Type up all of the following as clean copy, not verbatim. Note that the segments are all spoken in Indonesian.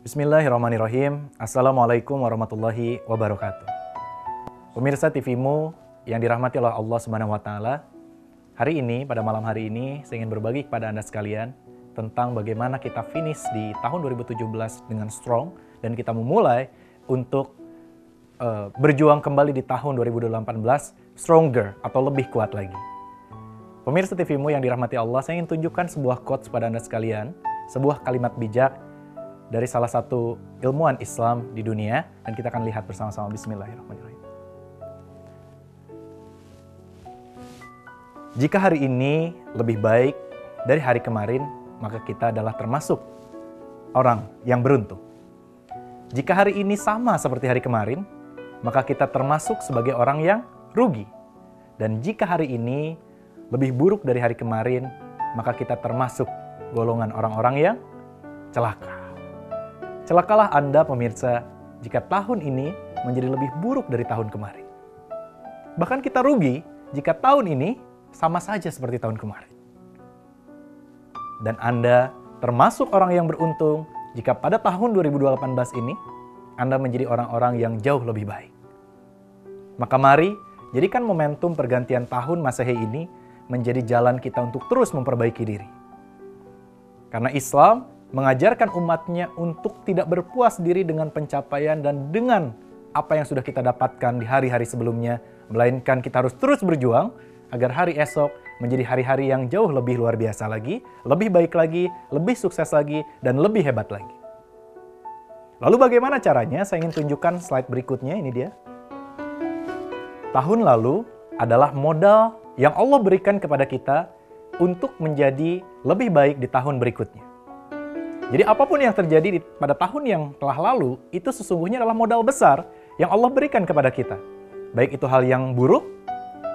Bismillahirrahmanirrahim. Assalamualaikum warahmatullahi wabarakatuh. Pemirsa TVmu yang dirahmati oleh Allah Subhanahu wa taala. Hari ini, pada malam hari ini, saya ingin berbagi kepada Anda sekalian tentang bagaimana kita finish di tahun 2017 dengan strong dan kita memulai untuk berjuang kembali di tahun 2018 stronger atau lebih kuat lagi. Pemirsa TVmu yang dirahmati Allah, saya ingin tunjukkan sebuah quotes pada Anda sekalian, sebuah kalimat bijak dari salah satu ilmuwan Islam di dunia, dan kita akan lihat bersama-sama. Bismillahirrahmanirrahim. Jika hari ini lebih baik dari hari kemarin, maka kita adalah termasuk orang yang beruntung. Jika hari ini sama seperti hari kemarin, maka kita termasuk sebagai orang yang rugi. Dan jika hari ini lebih buruk dari hari kemarin, maka kita termasuk golongan orang-orang yang celaka. Celakalah Anda pemirsa jika tahun ini menjadi lebih buruk dari tahun kemarin. Bahkan kita rugi jika tahun ini sama saja seperti tahun kemarin. Dan Anda termasuk orang yang beruntung jika pada tahun 2018 ini Anda menjadi orang-orang yang jauh lebih baik. Maka mari jadikan momentum pergantian tahun Masehi ini menjadi jalan kita untuk terus memperbaiki diri. Karena Islam mengajarkan umatnya untuk tidak berpuas diri dengan pencapaian dan dengan apa yang sudah kita dapatkan di hari-hari sebelumnya, melainkan kita harus terus berjuang agar hari esok menjadi hari-hari yang jauh lebih luar biasa lagi, lebih baik lagi, lebih sukses lagi, dan lebih hebat lagi. Lalu bagaimana caranya? Saya ingin tunjukkan slide berikutnya, ini dia. Tahun lalu adalah modal yang Allah berikan kepada kita untuk menjadi lebih baik di tahun berikutnya. Jadi apapun yang terjadi pada tahun yang telah lalu, itu sesungguhnya adalah modal besar yang Allah berikan kepada kita. Baik itu hal yang buruk,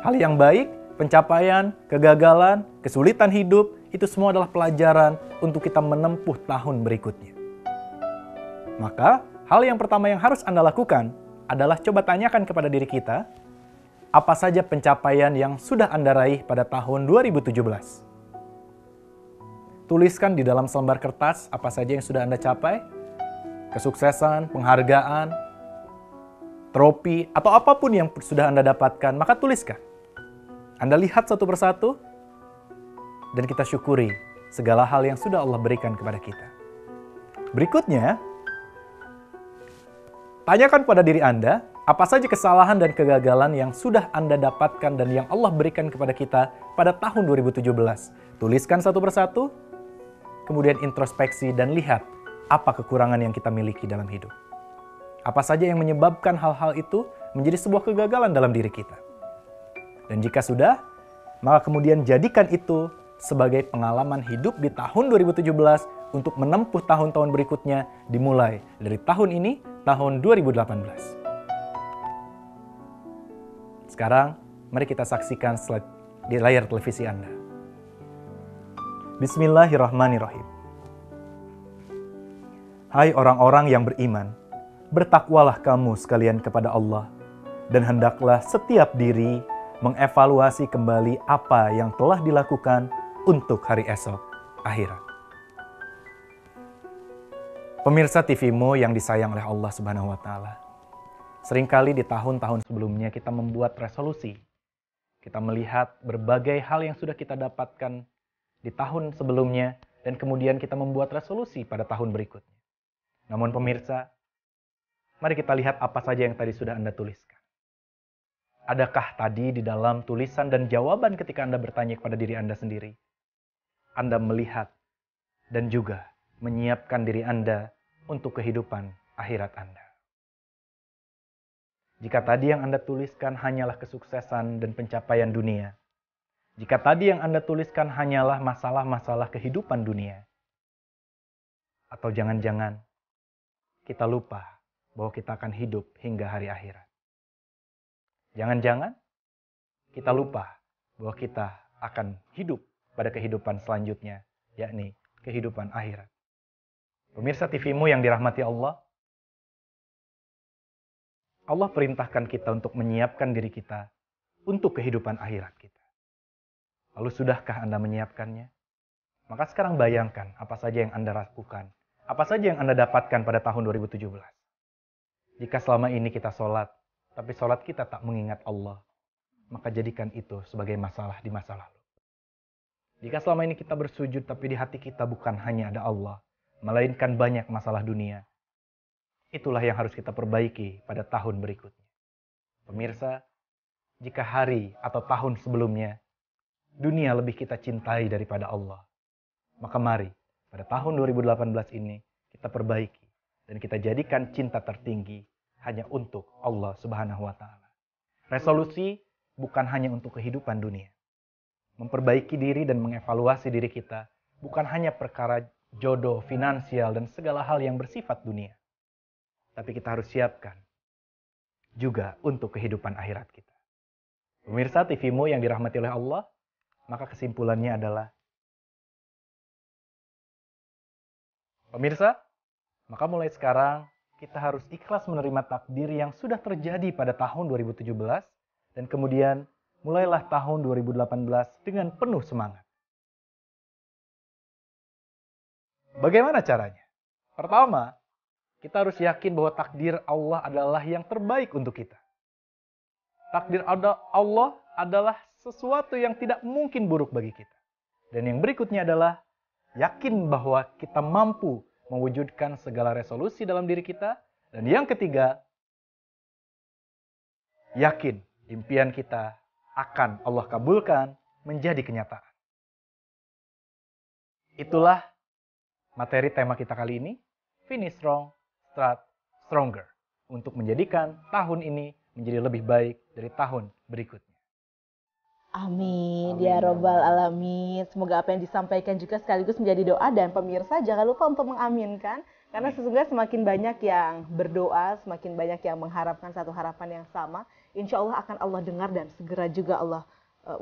hal yang baik, pencapaian, kegagalan, kesulitan hidup, itu semua adalah pelajaran untuk kita menempuh tahun berikutnya. Maka, hal yang pertama yang harus Anda lakukan adalah coba tanyakan kepada diri kita, apa saja pencapaian yang sudah Anda raih pada tahun 2017? Tuliskan di dalam selembar kertas apa saja yang sudah Anda capai, kesuksesan, penghargaan, trofi, atau apapun yang sudah Anda dapatkan, maka tuliskan. Anda lihat satu persatu, dan kita syukuri segala hal yang sudah Allah berikan kepada kita. Berikutnya, tanyakan pada diri Anda, apa saja kesalahan dan kegagalan yang sudah Anda dapatkan dan yang Allah berikan kepada kita pada tahun 2017. Tuliskan satu persatu, kemudian introspeksi dan lihat apa kekurangan yang kita miliki dalam hidup. Apa saja yang menyebabkan hal-hal itu menjadi sebuah kegagalan dalam diri kita. Dan jika sudah, maka kemudian jadikan itu sebagai pengalaman hidup di tahun 2017 untuk menempuh tahun-tahun berikutnya dimulai dari tahun ini, tahun 2018. Sekarang, mari kita saksikan slide di layar televisi Anda. Bismillahirrahmanirrahim. Hai orang-orang yang beriman, bertakwalah kamu sekalian kepada Allah, dan hendaklah setiap diri mengevaluasi kembali apa yang telah dilakukan untuk hari esok, akhirat. Pemirsa TVmu yang disayang oleh Allah Subhanahu wa taala. Seringkali di tahun-tahun sebelumnya kita membuat resolusi. Kita melihat berbagai hal yang sudah kita dapatkan di tahun sebelumnya dan kemudian kita membuat resolusi pada tahun berikutnya. Namun pemirsa, mari kita lihat apa saja yang tadi sudah Anda tuliskan. Adakah tadi di dalam tulisan dan jawaban ketika Anda bertanya kepada diri Anda sendiri, Anda melihat dan juga menyiapkan diri Anda untuk kehidupan akhirat Anda? Jika tadi yang Anda tuliskan hanyalah kesuksesan dan pencapaian dunia, jika tadi yang Anda tuliskan hanyalah masalah-masalah kehidupan dunia, atau jangan-jangan kita lupa bahwa kita akan hidup hingga hari akhirat. Jangan-jangan kita lupa bahwa kita akan hidup pada kehidupan selanjutnya, yakni kehidupan akhirat. Pemirsa TVmu yang dirahmati Allah, Allah perintahkan kita untuk menyiapkan diri kita untuk kehidupan akhirat kita. Lalu sudahkah Anda menyiapkannya? Maka sekarang bayangkan apa saja yang Anda lakukan, Apa saja yang Anda dapatkan pada tahun 2017? Jika selama ini kita sholat, tapi sholat kita tak mengingat Allah, maka jadikan itu sebagai masalah di masa lalu. Jika selama ini kita bersujud, tapi di hati kita bukan hanya ada Allah, melainkan banyak masalah dunia, itulah yang harus kita perbaiki pada tahun berikutnya. Pemirsa, jika hari atau tahun sebelumnya, dunia lebih kita cintai daripada Allah, maka mari pada tahun 2018 ini kita perbaiki dan kita jadikan cinta tertinggi hanya untuk Allah Subhanahu wa Ta'ala. Resolusi bukan hanya untuk kehidupan dunia. Memperbaiki diri dan mengevaluasi diri kita bukan hanya perkara jodoh, finansial, dan segala hal yang bersifat dunia. Tapi kita harus siapkan juga untuk kehidupan akhirat kita. Pemirsa TV-mu yang dirahmati oleh Allah, maka kesimpulannya adalah pemirsa, maka mulai sekarang kita harus ikhlas menerima takdir yang sudah terjadi pada tahun 2017 dan kemudian mulailah tahun 2018 dengan penuh semangat. Bagaimana caranya? Pertama, kita harus yakin bahwa takdir Allah adalah yang terbaik untuk kita. Takdir Allah adalah sesuatu yang tidak mungkin buruk bagi kita. Dan yang berikutnya adalah yakin bahwa kita mampu mewujudkan segala resolusi dalam diri kita. Dan yang ketiga, yakin impian kita akan Allah kabulkan menjadi kenyataan. Itulah materi tema kita kali ini, Finish Strong, Start Stronger. Untuk menjadikan tahun ini menjadi lebih baik dari tahun berikutnya. Amin ya Robbal Alamin. Semoga apa yang disampaikan juga sekaligus menjadi doa, dan pemirsa jangan lupa untuk mengaminkan, karena sesungguhnya semakin banyak yang berdoa, semakin banyak yang mengharapkan satu harapan yang sama, insya Allah akan Allah dengar dan segera juga Allah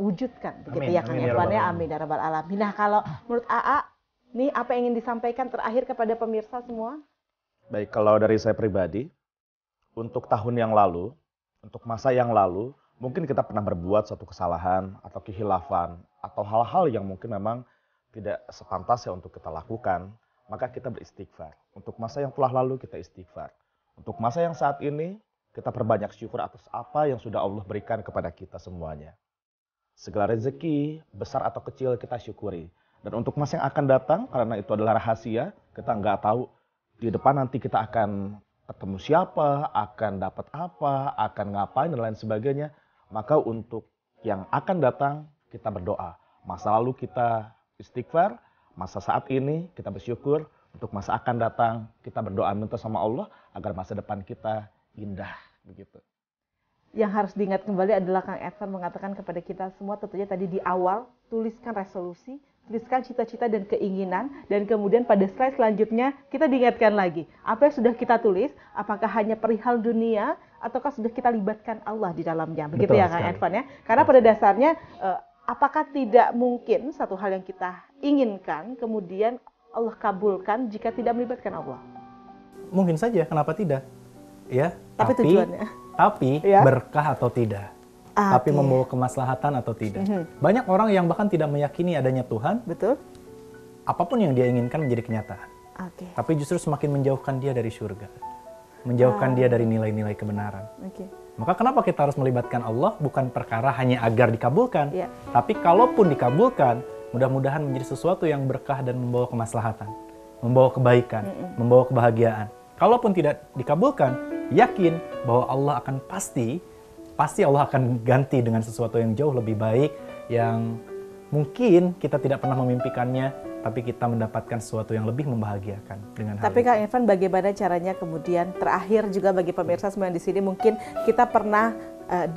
wujudkan. Begitu ya Kang Irfan ya. Amin ya Robbal Alamin. Nah, kalau menurut AA, nih apa yang ingin disampaikan terakhir kepada pemirsa semua? Baik, kalau dari saya pribadi, untuk tahun yang lalu, untuk masa yang lalu, mungkin kita pernah berbuat suatu kesalahan atau kehilafan atau hal-hal yang mungkin memang tidak sepantasnya untuk kita lakukan, maka kita beristighfar. Untuk masa yang telah lalu kita istighfar. Untuk masa yang saat ini kita perbanyak syukur atas apa yang sudah Allah berikan kepada kita semuanya. Segala rezeki besar atau kecil kita syukuri. Dan untuk masa yang akan datang, karena itu adalah rahasia, kita nggak tahu di depan nanti kita akan ketemu siapa, akan dapat apa, akan ngapain, dan lain sebagainya. Maka untuk yang akan datang, kita berdoa. Masa lalu kita istighfar, masa saat ini kita bersyukur, untuk masa akan datang, kita berdoa minta sama Allah, agar masa depan kita indah. Begitu. Yang harus diingat kembali adalah Kang Irfan mengatakan kepada kita semua, tentunya tadi di awal, tuliskan resolusi, tuliskan cita-cita dan keinginan, dan kemudian pada slide selanjutnya kita diingatkan lagi apa yang sudah kita tulis, apakah hanya perihal dunia ataukah sudah kita libatkan Allah di dalamnya. Begitu. Betul ya Kang Irfan ya. Karena pada dasarnya apakah tidak mungkin satu hal yang kita inginkan kemudian Allah kabulkan jika tidak melibatkan Allah? Mungkin saja, kenapa tidak? Ya, tapi tujuannya. Tapi ya? Berkah atau tidak? Tapi membawa kemaslahatan atau tidak. Banyak orang yang bahkan tidak meyakini adanya Tuhan. Betul. Apapun yang dia inginkan menjadi kenyataan. Tapi justru semakin menjauhkan dia dari surga. Menjauhkan dia dari nilai-nilai kebenaran. Maka kenapa kita harus melibatkan Allah? Bukan perkara hanya agar dikabulkan. Tapi kalaupun dikabulkan, mudah-mudahan menjadi sesuatu yang berkah dan membawa kemaslahatan. Membawa kebaikan, membawa kebahagiaan. Kalaupun tidak dikabulkan, yakin bahwa Allah akan pasti Allah akan ganti dengan sesuatu yang jauh lebih baik, yang mungkin kita tidak pernah memimpikannya, tapi kita mendapatkan sesuatu yang lebih membahagiakan dengan hal Tapi itu. Kak Irfan, bagaimana caranya kemudian terakhir juga bagi pemirsa semua yang di sini, mungkin kita pernah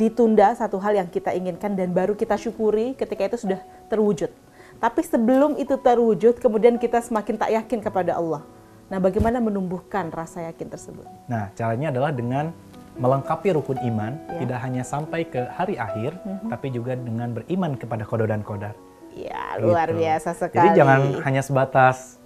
ditunda satu hal yang kita inginkan dan baru kita syukuri ketika itu sudah terwujud. Tapi sebelum itu terwujud, kemudian kita semakin tak yakin kepada Allah. Nah, bagaimana menumbuhkan rasa yakin tersebut? Nah, caranya adalah dengan melengkapi rukun iman, tidak hanya sampai ke hari akhir, tapi juga dengan beriman kepada qada dan qadar. Ya, luar biasa sekali. Jadi jangan hanya sebatas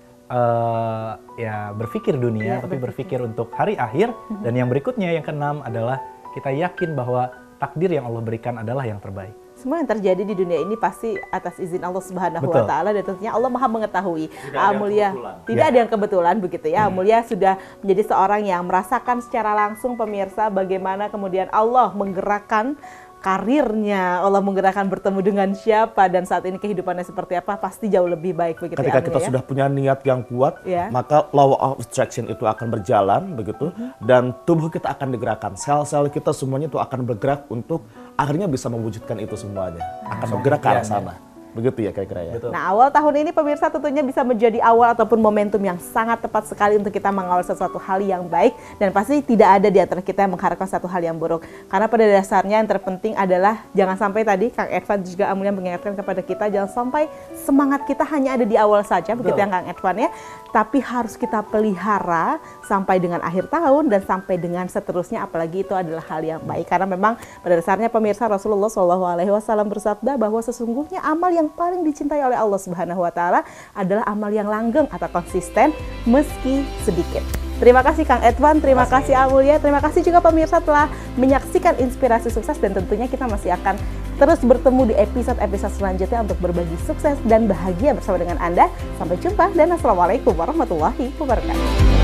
berpikir dunia, tapi berpikir untuk hari akhir. Dan yang berikutnya, yang keenam adalah kita yakin bahwa takdir yang Allah berikan adalah yang terbaik. semua yang terjadi di dunia ini pasti atas izin Allah Subhanahu wa Betul. taala, dan tentunya Allah Maha mengetahui. Tidak ada yang Mulia kebetulan. tidak ada yang kebetulan begitu ya. Mulia sudah menjadi seorang yang merasakan secara langsung pemirsa bagaimana kemudian Allah menggerakkan karirnya, Allah menggerakkan bertemu dengan siapa, dan saat ini kehidupannya seperti apa, pasti jauh lebih baik begitu Ketika ya. kita Amelia, ya? sudah punya niat yang kuat, Ya. maka law of attraction itu akan berjalan begitu, dan tubuh kita akan digerakkan, sel-sel kita semuanya itu akan bergerak untuk akhirnya bisa mewujudkan itu semuanya, akan bergerak ke arah sana. Begitu ya kira-kira ya. Betul. Nah, awal tahun ini pemirsa tentunya bisa menjadi awal ataupun momentum yang sangat tepat sekali untuk kita mengawal sesuatu hal yang baik, dan pasti tidak ada di antara kita yang mengharapkan satu hal yang buruk. Karena pada dasarnya yang terpenting adalah jangan sampai tadi Kang Edvan juga Amulia mengingatkan kepada kita, jangan sampai semangat kita hanya ada di awal saja, begitu yang Kang Edvan ya, tapi harus kita pelihara sampai dengan akhir tahun dan sampai dengan seterusnya, apalagi itu adalah hal yang baik. Karena memang pada dasarnya pemirsa, Rasulullah SAW bersabda bahwa sesungguhnya amal yang paling dicintai oleh Allah Subhanahu wa taala adalah amal yang langgeng atau konsisten meski sedikit. Terima kasih Kang Edvan, terima kasih Amulia, terima kasih juga pemirsa telah menyaksikan Inspirasi Sukses, dan tentunya kita masih akan terus bertemu di episode-episode selanjutnya untuk berbagi sukses dan bahagia bersama dengan Anda. Sampai jumpa dan Assalamualaikum warahmatullahi wabarakatuh.